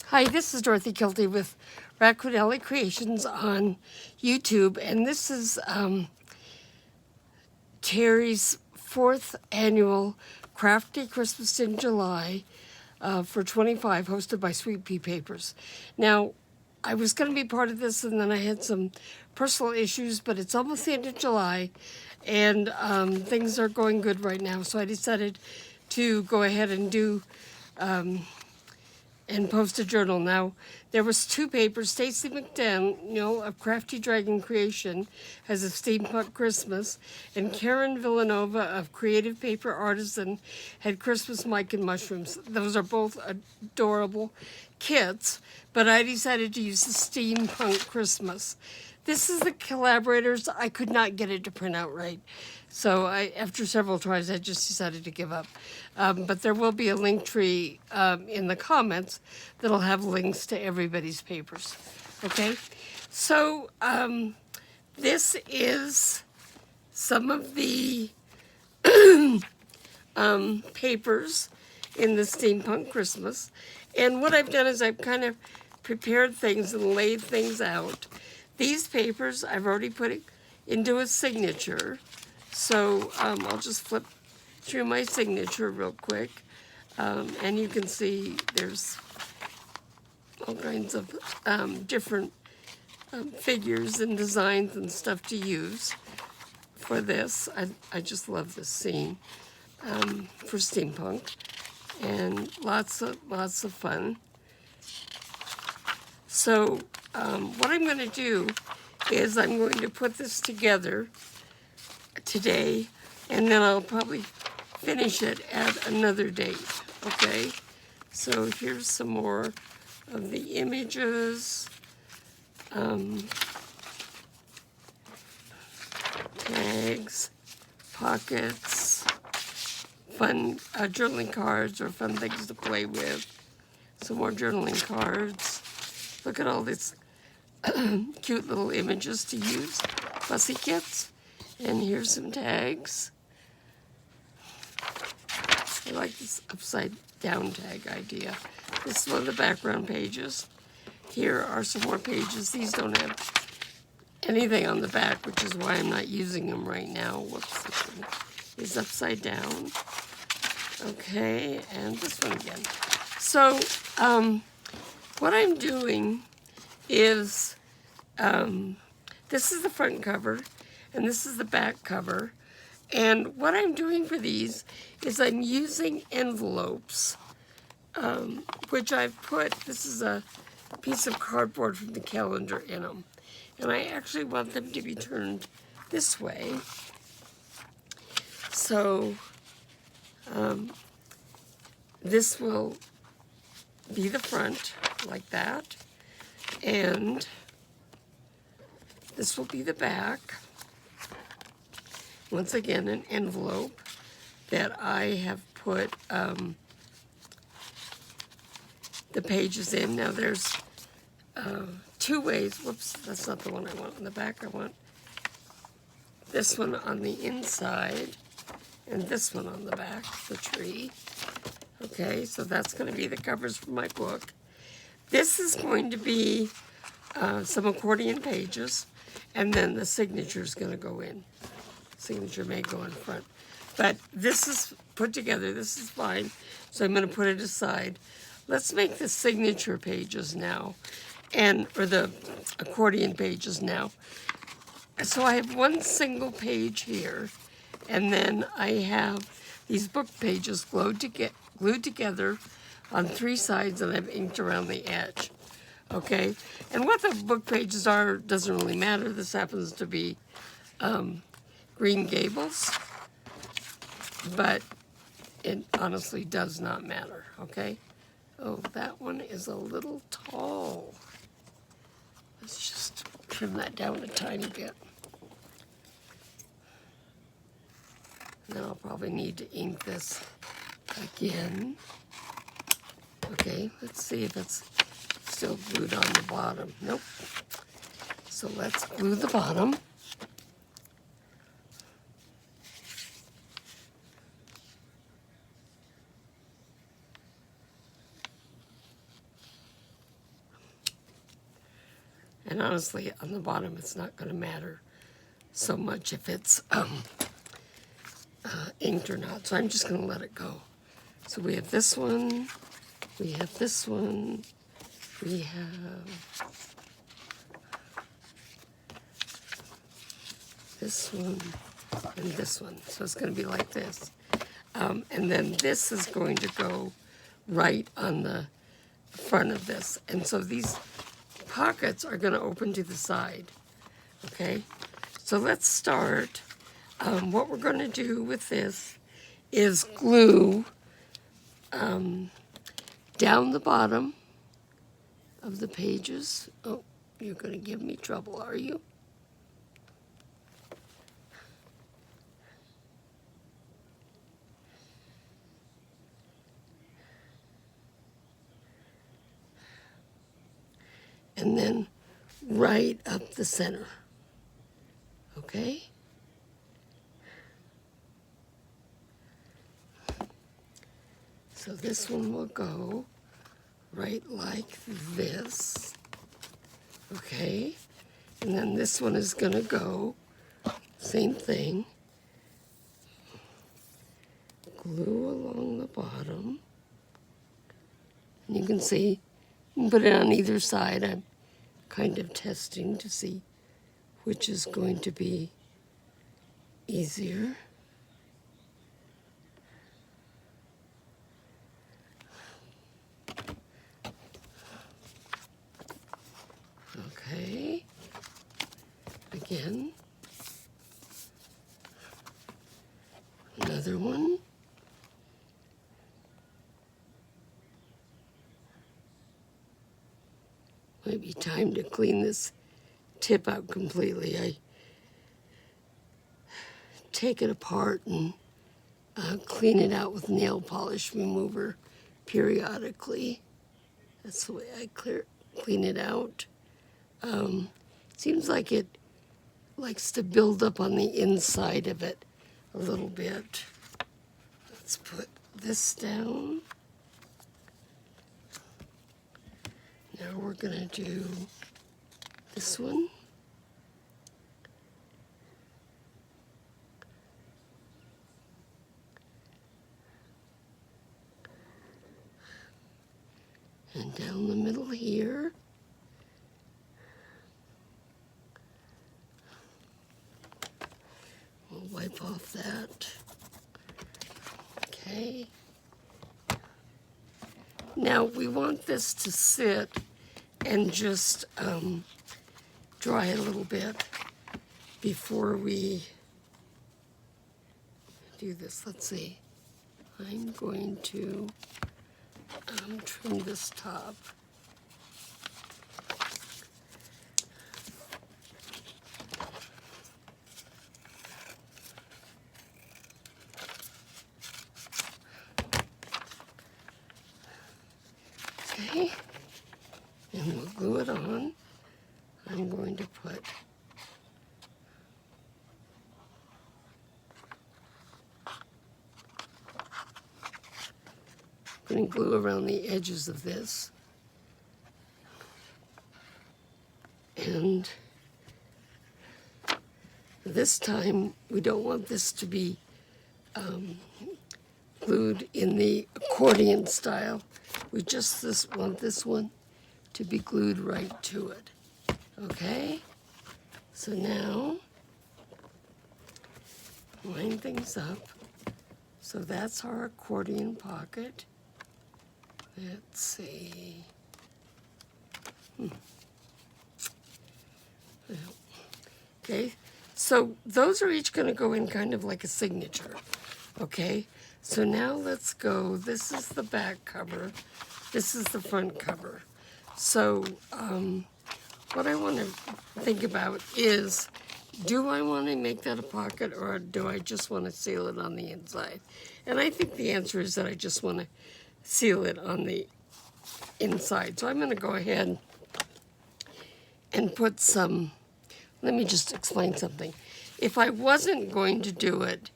Hi, this is Dorothy Kilty with Raccoon Alley Creations on YouTube, and this is Teri's 4th annual Crafty Christmas in July for 25, hosted by Sweet Pea Papers. Now, I was going to be part of this, and then I had some personal issues, but it's almost the end of July, and things are going good right now, so I decided to go ahead and do and post a journal. Now, there was 2 papers. Stacey McDaniel of Crafty Dragon Creation has a Steampunk Christmas, and Karen Villanova of Creative Paper Artisan had Christmas Mike and Mushrooms. Those are both adorable kits, but I decided to use the Steampunk Christmas. This is the collaborators. I could not get it to print out right. So after several tries, I just decided to give up. But there will be a link tree in the comments that'll have links to everybody's papers. Okay? So this is some of the papers in the Steampunk Christmas. And what I've done is I've kind of prepared things and laid things out. These papers I've already put it into a signature. So I'll just flip through my signature real quick. And you can see there's all kinds of different figures and designs and stuff to use for this. I just love this scene for steampunk, and lots of fun. So what I'm going to do is I'm going to put this together today, and then I'll probably finish it at another date. Okay, so here's some more of the images. Tags, pockets, fun journaling cards or fun things to play with. Some more journaling cards. Look at all these cute little images to use. Fussy kits. And here's some tags. I like this upside down tag idea. This is one of the background pages. Here are some more pages. These don't have anything on the back, which is why I'm not using them right now. Whoops, this one is upside down. Okay, and this one again. So, what I'm doing is, this is the front cover, and this is the back cover. And what I'm doing for these is I'm using envelopes, which I've put, this is a piece of cardboard from the calendar in them. And I actually want them to be turned this way. So this will be the front, like that. And this will be the back. Once again, an envelope that I have put the pages in. Now there's 2 ways. Whoops, that's not the one I want on the back. I want this one on the inside and this one on the back, the tree. Okay, so that's going to be the covers for my book. This is going to be some accordion pages, and then the signature is going to go in. Signature may go in front. But this is put together. This is fine. So I'm going to put it aside. Let's make the signature pages now, or the accordion pages now. So I have one single page here, and then I have these book pages glued together on 3 sides, and I've inked around the edge. Okay? And what the book pages are doesn't really matter. This happens to be Green Gables, but it honestly does not matter, okay? Oh, that one is a little tall. Let's just trim that down a tiny bit. And then I'll probably need to ink this again. Okay, let's see if it's still glued on the bottom. Nope. So let's glue the bottom. And honestly, on the bottom, it's not going to matter so much if it's inked or not. So I'm just going to let it go. So we have this one, we have this one, we have this one, and this one. So it's going to be like this. And then this is going to go right on the front of this. And so these pockets are going to open to the side. Okay? So let's start. What we're going to do with this is glue down the bottom of the pages. Oh, you're going to give me trouble, are you? And then right up the center. Okay? So this one will go right like this. Okay? And then this one is going to go, same thing. Glue along the bottom. And you can see, you can put it on either side. I'm kind of testing to see which is going to be easier. Okay. Again. Another one. Might be time to clean this tip out completely. I take it apart and clean it out with nail polish remover periodically. That's the way I clean it out. Seems like it likes to build up on the inside of it a little bit. Let's put this down. Now we're going to do this one. And down the middle here. We'll wipe off that. Okay. Now we want this to sit and just dry a little bit before we do this. Let's see. I'm going to trim this top. Okay, and we'll glue it on. I'm going to put glue around the edges of this. And this time, we don't want this to be glued in the accordion style. We just want this one to be glued right to it. Okay? So now, line things up. So that's our accordion pocket. Let's see. Okay, so those are each going to go in kind of like a signature. Okay, so now let's go. This is the back cover. This is the front cover. So what I want to think about is, do I want to make that a pocket, or do I just want to seal it on the inside? And I think the answer is that I just want to seal it on the inside. So I'm going to go ahead and put some, let me just explain something. If I wasn't going to do it,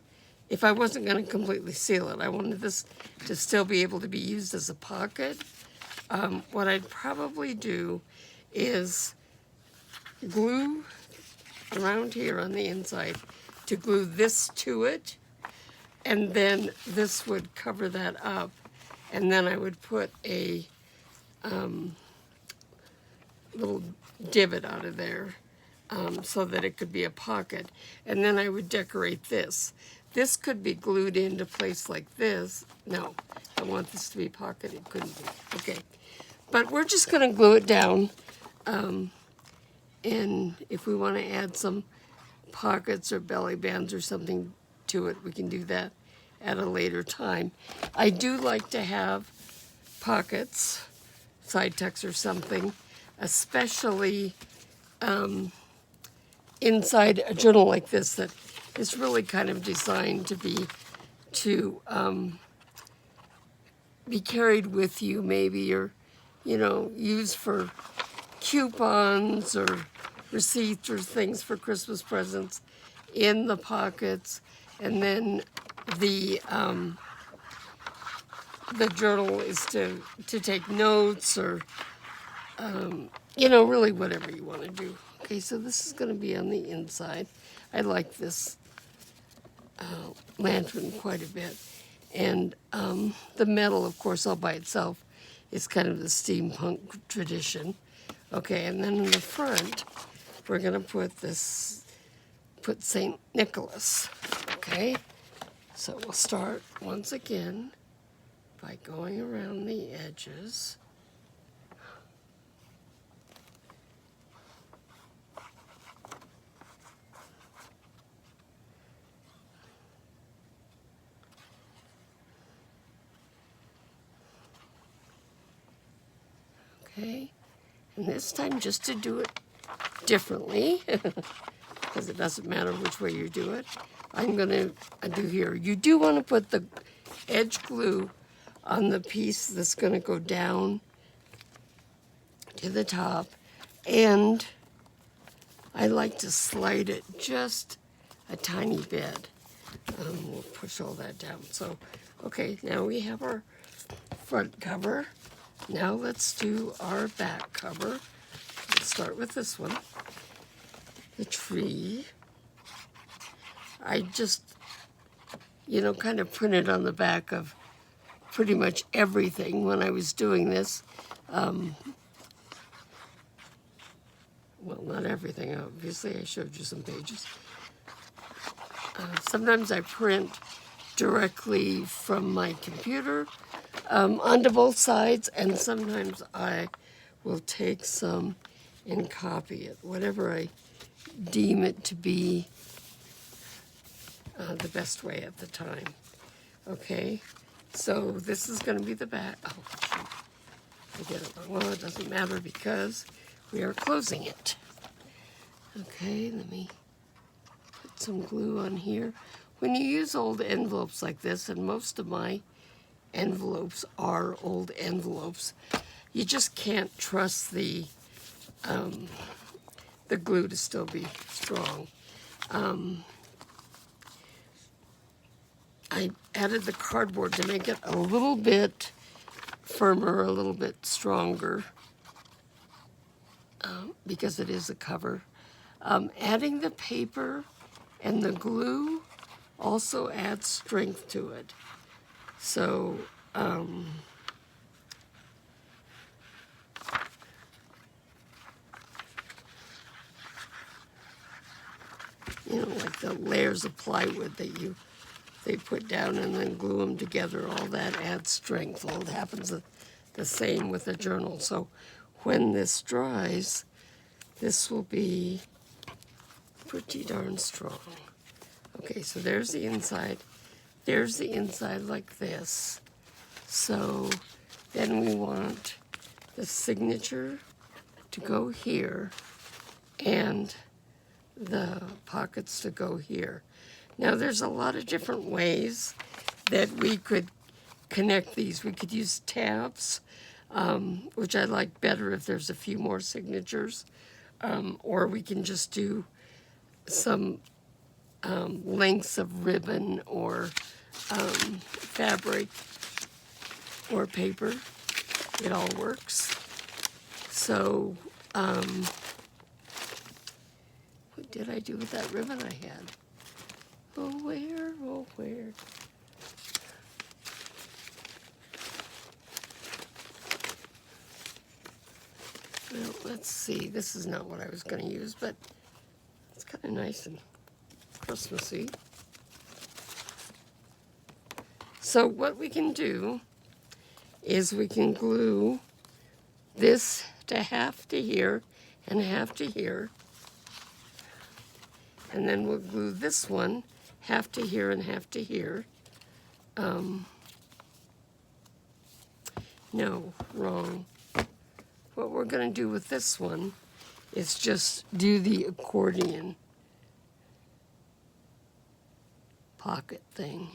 if I wasn't going to completely seal it, I wanted this to still be able to be used as a pocket, what I'd probably do is glue around here on the inside to glue this to it, and then this would cover that up, and then I would put a little divot out of there so that it could be a pocket, and then I would decorate this. This could be glued into place like this. No, I want this to be pocketed. Couldn't be. Okay, but we're just going to glue it down, and if we want to add some pockets or belly bands or something to it, we can do that at a later time. I do like to have pockets, side tucks or something, especially inside a journal like this that is really kind of designed to be carried with you, maybe, or used for coupons or receipts or things for Christmas presents in the pockets, and then the journal is to take notes or really whatever you want to do. Okay, so this is going to be on the inside. I like this lantern quite a bit, and the metal, of course, all by itself is kind of the steampunk tradition. Okay, and then in the front, we're going to put St. Nicholas. Okay, so we'll start once again by going around the edges. Okay, and this time just to do it differently, because it doesn't matter which way you do it, I'm going to do here. You do want to put the edge glue on the piece that's going to go down to the top, and I like to slide it just a tiny bit. We'll push all that down. So, okay, now we have our front cover. Now let's do our back cover. Let's start with this one, the tree. I just, kind of printed on the back of pretty much everything when I was doing this. Well, not everything, obviously. I showed you some pages. Sometimes I print directly from my computer onto both sides, and sometimes I will take some and copy it, whatever I deem it to be the best way at the time. Okay, so this is going to be the back. Oh, shoot. I did it wrong. Well, it doesn't matter because we are closing it. Okay, let me put some glue on here. When you use old envelopes like this, and most of my envelopes are old envelopes, you just can't trust the glue to still be strong. I added the cardboard to make it a little bit firmer, a little bit stronger, because it is a cover. Adding the paper and the glue also adds strength to it. So, like the layers of plywood that they put down and then glue them together, all that adds strength. Well, it happens the same with a journal. So when this dries, this will be pretty darn strong. Okay, so there's the inside. There's the inside like this. So then we want the signature to go here and the pockets to go here. Now there's a lot of different ways that we could connect these. We could use tabs, which I like better if there's a few more signatures, or we can just do some lengths of ribbon or fabric or paper. It all works. So did I do with that ribbon I had? Oh, where? Oh, where? Well, let's see. This is not what I was going to use, but it's kind of nice and Christmassy. So what we can do is we can glue this to half to here and half to here. And then we'll glue this one half to here and half to here. No, wrong. What we're going to do with this one is just do the accordion pocket thing.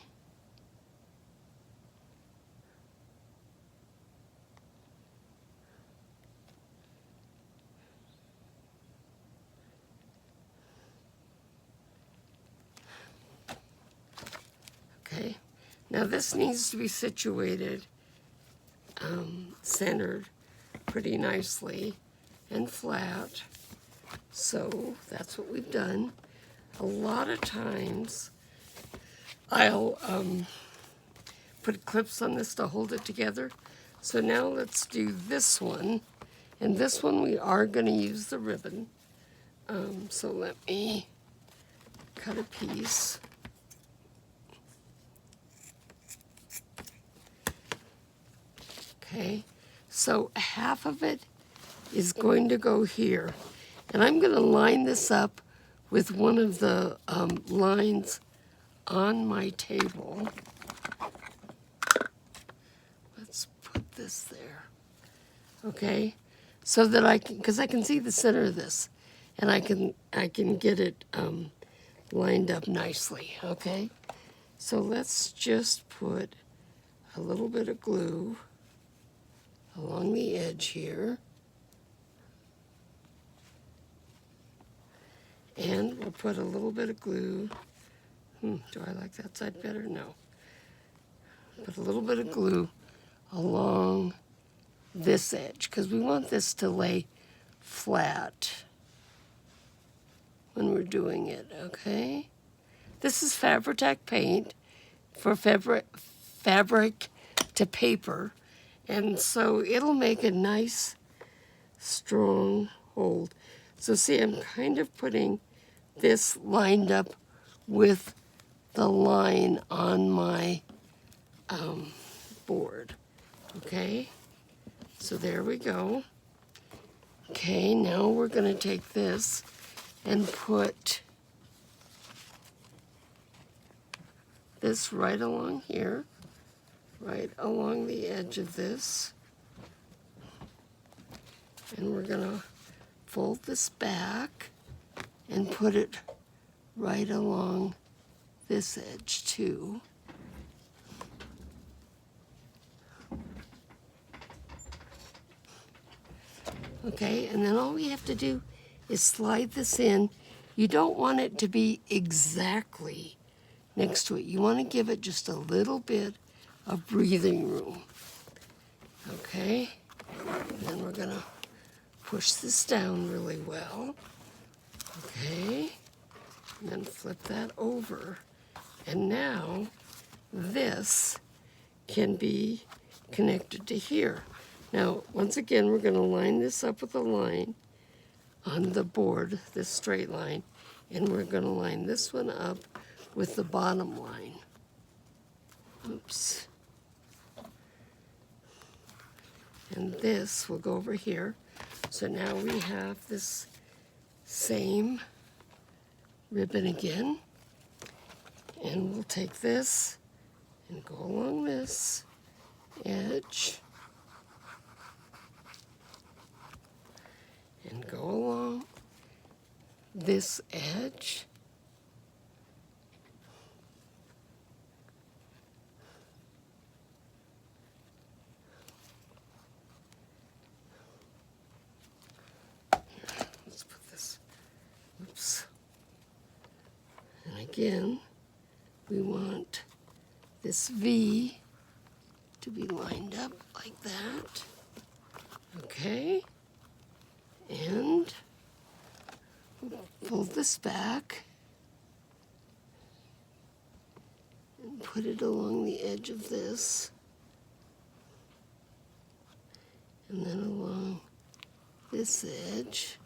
Okay, now this needs to be situated, centered pretty nicely and flat. So that's what we've done. A lot of times I'll put clips on this to hold it together. So now let's do this one. And this one we are going to use the ribbon. So let me cut a piece. Okay, so half of it is going to go here. And I'm going to line this up with one of the lines on my table. Let's put this there. Okay, so that I can, because I can see the center of this, and I can get it lined up nicely. Okay, so let's just put a little bit of glue along the edge here. And we'll put a little bit of glue. Do I like that side better? No. Put a little bit of glue along this edge because we want this to lay flat when we're doing it, okay? This is Fabri-Tac paint for fabric to paper. And so it'll make a nice, strong hold. So see, I'm kind of putting this lined up with the line on my board. Okay, so there we go. Okay, now we're going to take this and put this right along here. Right along the edge of this. And we're going to fold this back and put it right along this edge too. Okay, and then all we have to do is slide this in. You don't want it to be exactly next to it. You want to give it just a little bit of breathing room. Okay, and then we're gonna push this down really well. Okay, and then flip that over. And now this can be connected to here. Now, once again, we're gonna line this up with a line on the board, this straight line, and we're gonna line this one up with the bottom line. Oops. And this will go over here. So now we have this same ribbon again. And we'll take this and go along this edge. And go along this edge. Again, we want this V to be lined up like that. Okay, and we'll pull this back and put it along the edge of this, and then along this edge.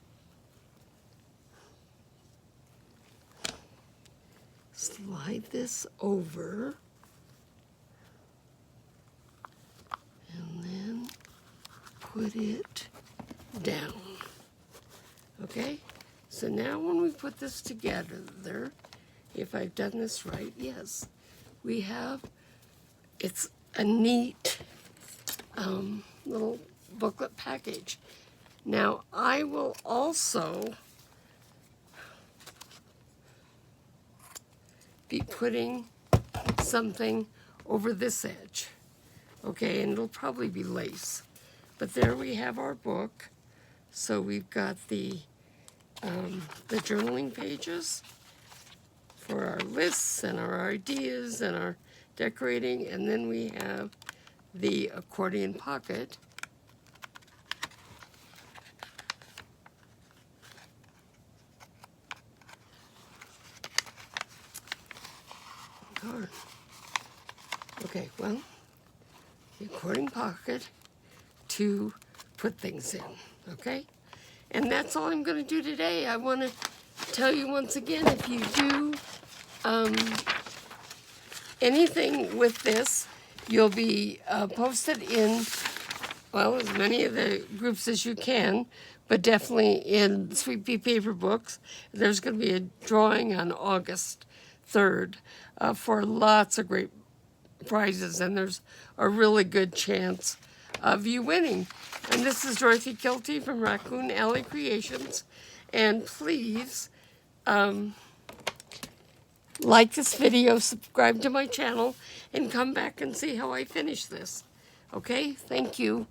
Slide this over, and then put it down. Okay? So now when we put this together, if I've done this right, yes, we have, it's a neat little booklet package. Now I will also be putting something over this edge, okay, and it'll probably be lace. But there we have our book. So we've got the journaling pages for our lists and our ideas and our decorating, and then we have the accordion pocket. Darn. Okay, well, the accordion pocket to put things in, okay? And that's all I'm going to do today. I want to tell you once again, if you do anything with this, you'll be posted in, well, as many of the groups as you can, but definitely in Sweet Pea Paper books. There's going to be a drawing on August 3rd for lots of great prizes, and there's a really good chance of you winning. And this is Dorothy Kilty from Raccoon Alley Creations, and please like this video, subscribe to my channel, and come back and see how I finish this. Okay? Thank you.